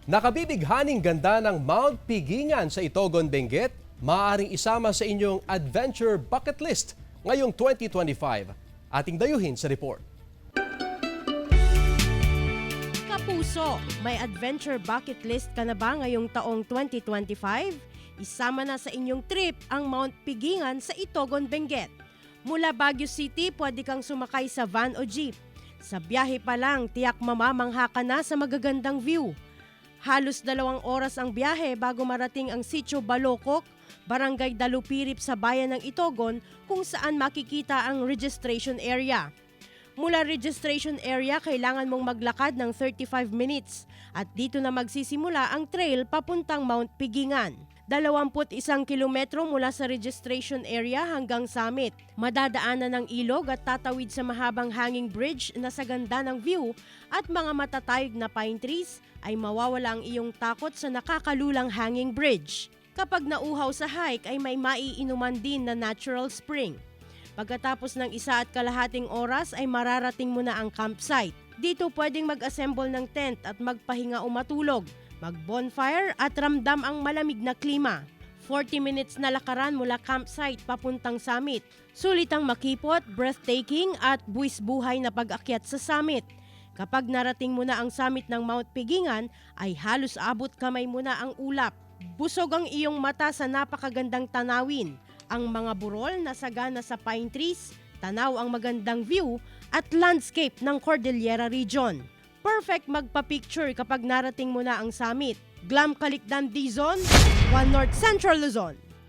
Nakabibighaning ganda ng Mount Pigingan sa Itogon, Benguet, maaaring isama sa inyong adventure bucket list ngayong 2025. Ating dayuhin sa report. Kapuso, may adventure bucket list ka na ba ngayong taong 2025? Isama na sa inyong trip ang Mount Pigingan sa Itogon, Benguet. Mula Baguio City, pwede kang sumakay sa van o jeep. Sa biyahe pa lang, tiyak mamamangha ka na sa magagandang view. Halos 2 oras ang biyahe bago marating ang Sitio Balokok, Barangay Dalupirip sa bayan ng Itogon kung saan makikita ang registration area. Mula registration area, kailangan mong maglakad ng 35 minutes at dito na magsisimula ang trail papuntang Mount Pigingan. 21 kilometro mula sa registration area hanggang summit. Madadaanan ng ilog at tatawid sa mahabang hanging bridge na sa ganda ng view at mga matatayog na pine trees ay mawawala ang iyong takot sa nakakalulang hanging bridge. Kapag nauhaw sa hike ay may maiinuman din na natural spring. Pagkatapos ng 1.5 oras ay mararating mo na ang campsite. Dito pwedeng mag-assemble ng tent at magpahinga o matulog, mag-bonfire at ramdam ang malamig na klima. 40 minutes na lakaran mula campsite papuntang summit. Sulit ang makipot, breathtaking at buwis-buhay na pag-akyat sa summit. Kapag narating mo na ang summit ng Mount Pigingan ay halos abot kamay mo na ang ulap. Busog ang iyong mata sa napakagandang tanawin. Ang mga burol na sagana sa pine trees, tanaw ang magandang view at landscape ng Cordillera Region. Perfect magpa-picture kapag narating mo na ang summit. Glam Calicdan, Dizon, One North Central Luzon.